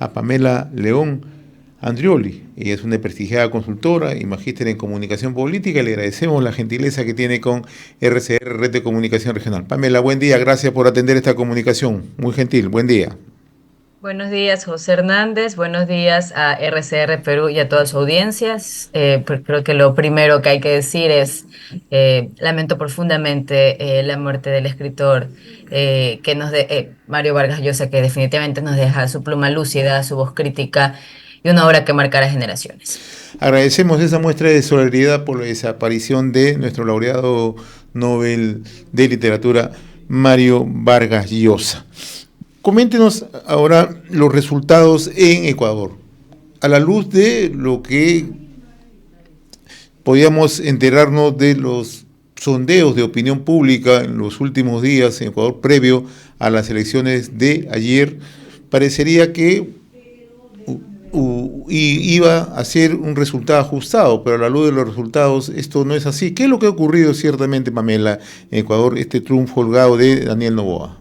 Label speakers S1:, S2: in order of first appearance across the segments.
S1: a Pamela León Andrioli. Ella es una prestigiada consultora y magíster en comunicación política. Le agradecemos la gentileza que tiene con RCR, Red de Comunicación Regional. Pamela, buen día, gracias por atender esta comunicación. Muy gentil, buen día.
S2: Buenos días, José Hernández. Buenos días a RCR Perú y a todas sus audiencias. Creo que lo primero que hay que decir es, lamento profundamente la muerte del escritor Mario Vargas Llosa, que definitivamente nos deja su pluma lúcida, su voz crítica y una obra que marcará generaciones.
S1: Agradecemos esa muestra de solidaridad por la desaparición de nuestro laureado Nobel de Literatura, Mario Vargas Llosa. Coméntenos ahora los resultados en Ecuador. A la luz de lo que podíamos enterarnos de los sondeos de opinión pública en los últimos días en Ecuador previo a las elecciones de ayer, parecería que iba a ser un resultado ajustado, pero a la luz de los resultados esto no es así. ¿Qué es lo que ha ocurrido ciertamente, Pamela, en Ecuador, este triunfo holgado de Daniel Noboa?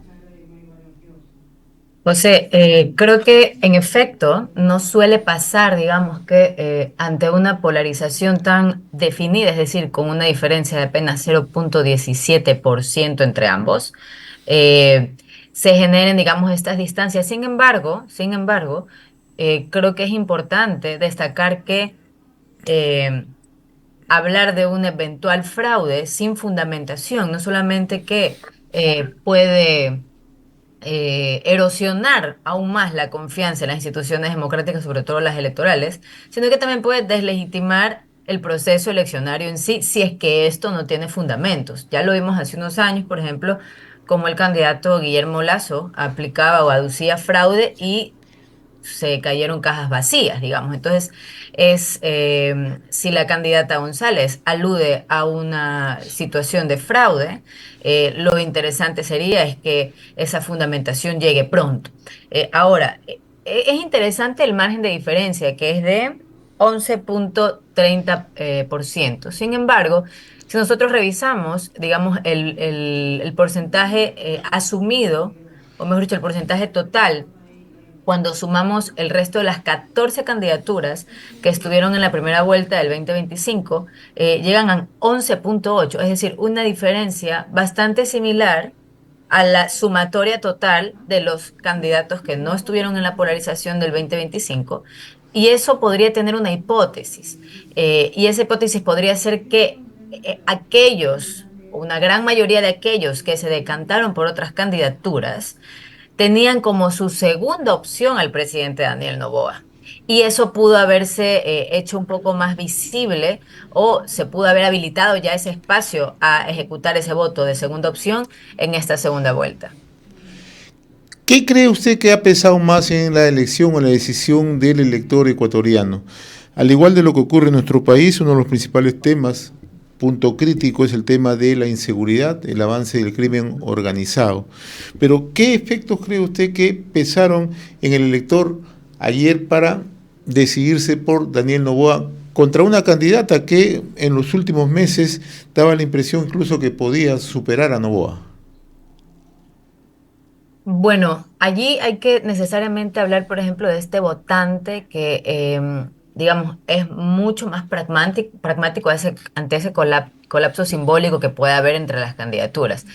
S2: José, creo que en efecto no suele pasar, digamos, que ante una polarización tan definida, es decir, con una diferencia de apenas 0,17% entre ambos, eh, se generen, digamos, estas distancias. Sin embargo, creo que es importante destacar que eh, hablar de un eventual fraude sin fundamentación, no solamente que puede erosionar aún más la confianza en las instituciones democráticas, sobre todo las electorales, sino que también puede deslegitimar el proceso eleccionario en sí, si es que esto no tiene fundamentos. Ya lo vimos hace unos años, por ejemplo, como el candidato Guillermo Lasso aplicaba o aducía fraude y se cayeron cajas vacías, digamos. Entonces, si la candidata González alude a una situación de fraude, lo interesante sería es que esa fundamentación llegue pronto. Es interesante el margen de diferencia, que es de 11,30%. Sin embargo, si nosotros revisamos, digamos, el porcentaje asumido, o mejor dicho, el porcentaje total cuando sumamos el resto de las 14 candidaturas que estuvieron en la primera vuelta del 2025, llegan a 11,8, es decir, una diferencia bastante similar a la sumatoria total de los candidatos que no estuvieron en la polarización del 2025. Y eso podría tener una hipótesis. Y esa hipótesis podría ser que una gran mayoría de aquellos que se decantaron por otras candidaturas, tenían como su segunda opción al presidente Daniel Noboa. Y eso pudo haberse hecho un poco más visible o se pudo haber habilitado ya ese espacio a ejecutar ese voto de segunda opción en esta segunda vuelta.
S1: ¿Qué cree usted que ha pesado más en la elección o la decisión del elector ecuatoriano? Al igual de lo que ocurre en nuestro país, uno de los principales temas, punto crítico, es el tema de la inseguridad, el avance del crimen organizado. Pero, ¿qué efectos cree usted que pesaron en el elector ayer para decidirse por Daniel Noboa contra una candidata que en los últimos meses daba la impresión incluso que podía superar a Noboa?
S2: Bueno, allí hay que necesariamente hablar, por ejemplo, de este votante que, digamos, es mucho más pragmático ante ese colapso simbólico que puede haber entre las candidaturas.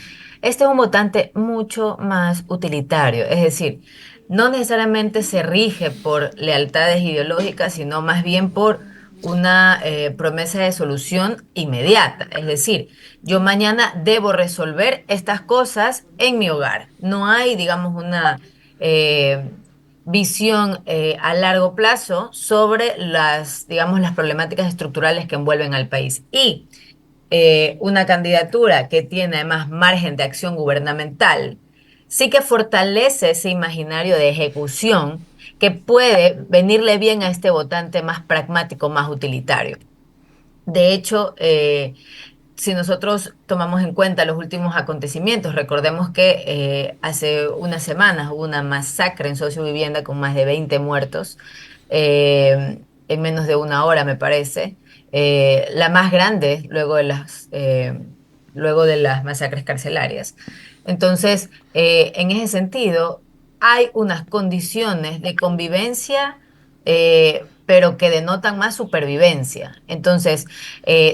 S2: Este es un votante mucho más utilitario, es decir, no necesariamente se rige por lealtades ideológicas, sino más bien por una promesa de solución inmediata. Es decir, yo mañana debo resolver estas cosas en mi hogar. No hay, digamos, una visión a largo plazo sobre digamos, las problemáticas estructurales que envuelven al país. Y una candidatura que tiene además margen de acción gubernamental, sí que fortalece ese imaginario de ejecución que puede venirle bien a este votante más pragmático, más utilitario. De hecho, si nosotros tomamos en cuenta los últimos acontecimientos, recordemos que hace unas semanas hubo una masacre en Socio Vivienda con más de 20 muertos, en menos de una hora, me parece, la más grande luego de las masacres carcelarias. Entonces, en ese sentido, hay unas condiciones de convivencia, pero que denotan más supervivencia. Entonces,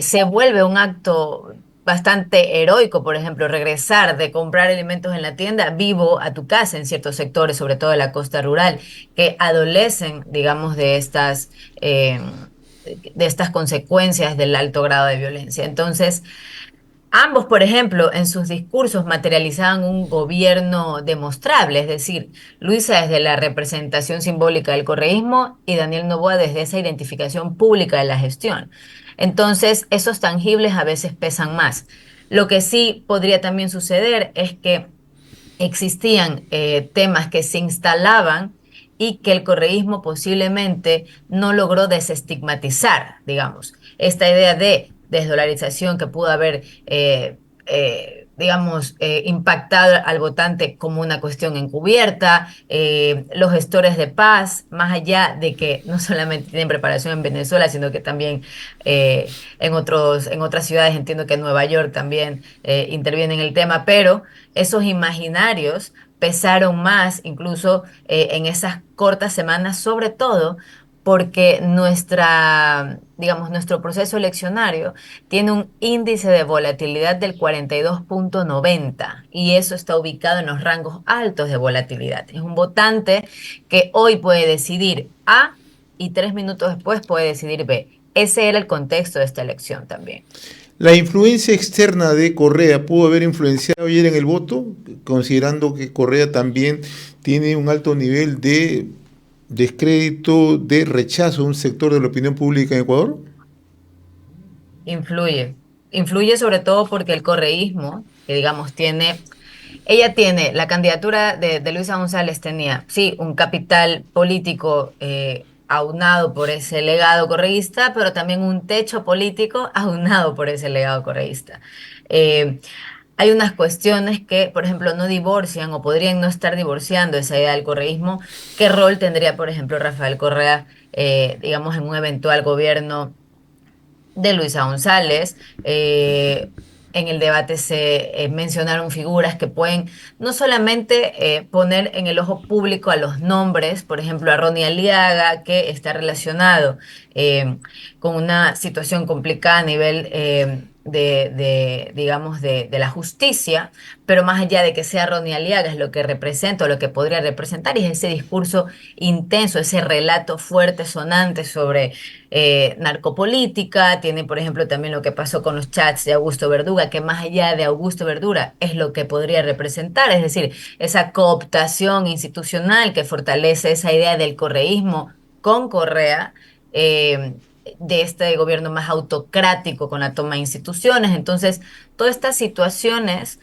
S2: se vuelve un acto bastante heroico, por ejemplo, regresar de comprar alimentos en la tienda vivo a tu casa en ciertos sectores, sobre todo de la costa rural, que adolecen, digamos, de estas consecuencias del alto grado de violencia. Entonces, ambos, por ejemplo, en sus discursos materializaban un gobierno demostrable, es decir, Luisa desde la representación simbólica del correísmo y Daniel Noboa desde esa identificación pública de la gestión. Entonces, esos tangibles a veces pesan más. Lo que sí podría también suceder es que existían temas que se instalaban y que el correísmo posiblemente no logró desestigmatizar, digamos. Esta idea de desdolarización que pudo haber, digamos, impactado al votante como una cuestión encubierta, los gestores de paz, más allá de que no solamente tienen preparación en Venezuela, sino que también en otras ciudades, entiendo que en Nueva York también interviene en el tema, pero esos imaginarios pesaron más incluso en esas cortas semanas, sobre todo porque digamos, nuestro proceso eleccionario tiene un índice de volatilidad del 42,90 y eso está ubicado en los rangos altos de volatilidad. Es un votante que hoy puede decidir A y 3 minutos después puede decidir B. Ese era el contexto de esta elección también.
S1: ¿La influencia externa de Correa pudo haber influenciado ayer en el voto, considerando que Correa también tiene un alto nivel de descrédito, de rechazo de un sector de la opinión pública en Ecuador?
S2: Influye. Influye sobre todo porque el correísmo, que digamos ella tiene, la candidatura de Luisa González tenía, sí, un capital político aunado por ese legado correísta, pero también un techo político aunado por ese legado correísta. Eh, Hay unas cuestiones que, por ejemplo, no divorcian o podrían no estar divorciando esa idea del correísmo. ¿Qué rol tendría, por ejemplo, Rafael Correa, digamos, en un eventual gobierno de Luisa González? En el debate se mencionaron figuras que pueden no solamente poner en el ojo público a los nombres, por ejemplo, a Ronnie Aliaga, que está relacionado eh, con una situación complicada a nivel digamos, de la justicia, pero más allá de que sea Ronnie Aliaga, es lo que representa o lo que podría representar, y es ese discurso intenso, ese relato fuerte, sonante sobre narcopolítica. Tiene, por ejemplo, también lo que pasó con los chats de Augusto Verduga, que más allá de Augusto Verduga es lo que podría representar, es decir, esa cooptación institucional que fortalece esa idea del correísmo con Correa. De este gobierno más autocrático con la toma de instituciones. Entonces, todas estas situaciones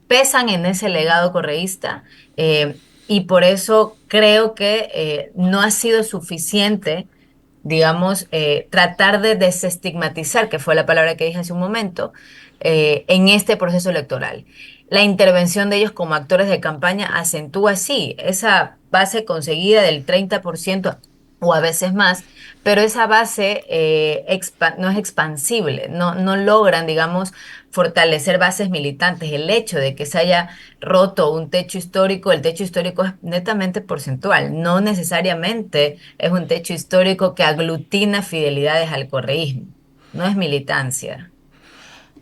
S2: pesan en ese legado correísta, y por eso creo que no ha sido suficiente, digamos, tratar de desestigmatizar, que fue la palabra que dije hace un momento, en este proceso electoral. La intervención de ellos como actores de campaña acentúa, sí, esa base conseguida del 30% o a veces más, pero esa base no es expansible, no logran, digamos, fortalecer bases militantes. El hecho de que se haya roto un techo histórico, el techo histórico es netamente porcentual, no necesariamente es un techo histórico que aglutina fidelidades al correísmo, no es militancia.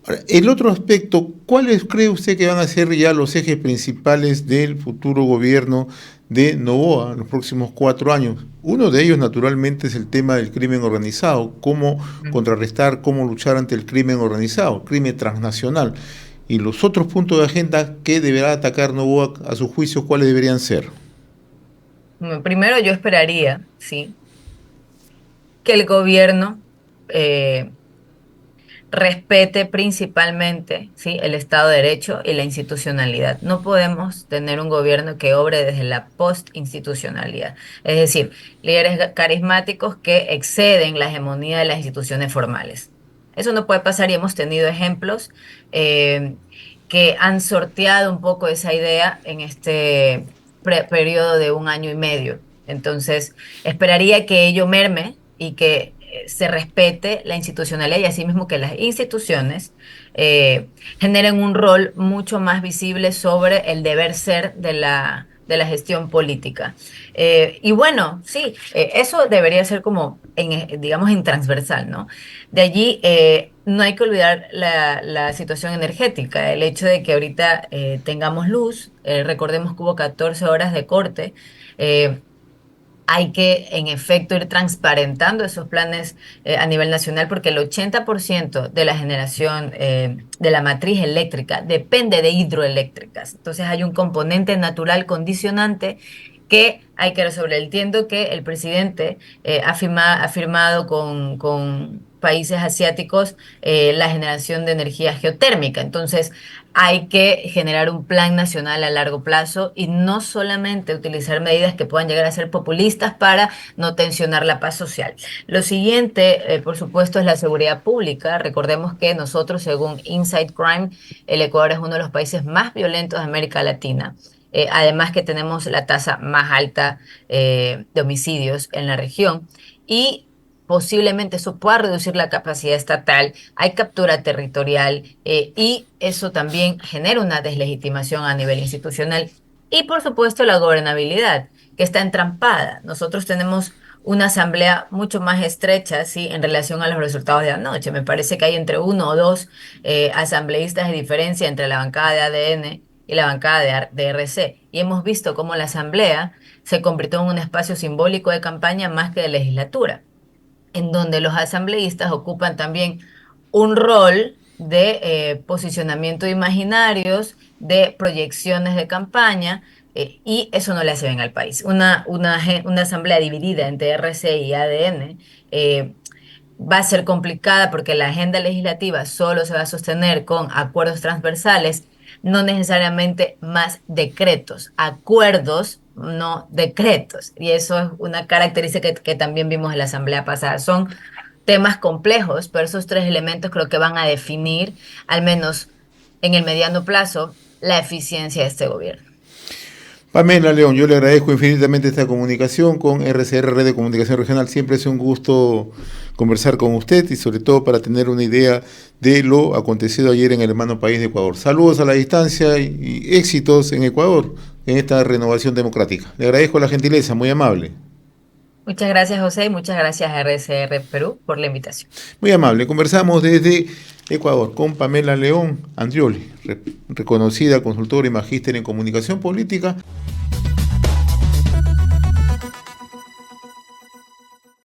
S1: Ahora, el otro aspecto, ¿cuáles cree usted que van a ser ya los ejes principales del futuro gobierno de Noboa en los próximos 4 años? Uno de ellos, naturalmente, es el tema del crimen organizado, cómo contrarrestar, cómo luchar ante el crimen organizado, crimen transnacional. Y los otros puntos de agenda que deberá atacar Noboa, a su juicio, ¿cuáles deberían ser?
S2: Primero yo esperaría, sí, que el gobierno eh, respete principalmente, ¿sí?, el Estado de Derecho y la institucionalidad. No podemos tener un gobierno que obre desde la postinstitucionalidad, es decir, líderes carismáticos que exceden la hegemonía de las instituciones formales. Eso no puede pasar y hemos tenido ejemplos eh, que han sorteado un poco esa idea en este periodo de un año y medio. Entonces, esperaría que ello merme y que se respete la institucionalidad y asimismo que las instituciones generen un rol mucho más visible sobre el deber ser de la gestión política. Y bueno, sí, eso debería ser como, digamos, en transversal, ¿no? De allí no hay que olvidar la situación energética, el hecho de que ahorita tengamos luz, recordemos que hubo 14 horas de corte. eh, Hay que, en efecto, ir transparentando esos planes a nivel nacional porque el 80% de la generación de la matriz eléctrica depende de hidroeléctricas. Entonces hay un componente natural condicionante que hay que resolver. Entiendo que el presidente ha firmado con países asiáticos la generación de energía geotérmica. Entonces, hay que generar un plan nacional a largo plazo y no solamente utilizar medidas que puedan llegar a ser populistas para no tensionar la paz social. Lo siguiente, por supuesto, es la seguridad pública. Recordemos que nosotros, según Inside Crime, el Ecuador es uno de los países más violentos de América Latina. Además que tenemos la tasa más alta de homicidios en la región y posiblemente eso pueda reducir la capacidad estatal, hay captura territorial y eso también genera una deslegitimación a nivel institucional. Y por supuesto la gobernabilidad, que está entrampada. Nosotros tenemos una asamblea mucho más estrecha, sí, en relación a los resultados de anoche. Me parece que hay entre uno o dos asambleístas de diferencia entre la bancada de ADN y la bancada de RC. Y hemos visto cómo la asamblea se convirtió en un espacio simbólico de campaña más que de legislatura en donde los asambleístas ocupan también un rol de posicionamiento de imaginarios, de proyecciones de campaña, y eso no le hace bien al país. Una asamblea dividida entre RC y ADN va a ser complicada porque la agenda legislativa solo se va a sostener con acuerdos transversales, no necesariamente más decretos, acuerdos, no decretos. Y eso es una característica que también vimos en la asamblea pasada. Son temas complejos, pero esos tres elementos creo que van a definir, al menos en el mediano plazo, la eficiencia de este gobierno.
S1: Pamela León, yo le agradezco infinitamente esta comunicación con RCR, Red de Comunicación Regional. Siempre es un gusto conversar con usted y sobre todo para tener una idea de lo acontecido ayer en el hermano país de Ecuador. Saludos a la distancia y éxitos en Ecuador en esta renovación democrática. Le agradezco la gentileza, muy amable.
S2: Muchas gracias, José, y muchas gracias a RCR Perú por la invitación.
S1: Muy amable. Conversamos desde Ecuador con Pamela León Andrioli, reconocida consultora y magíster en comunicación política.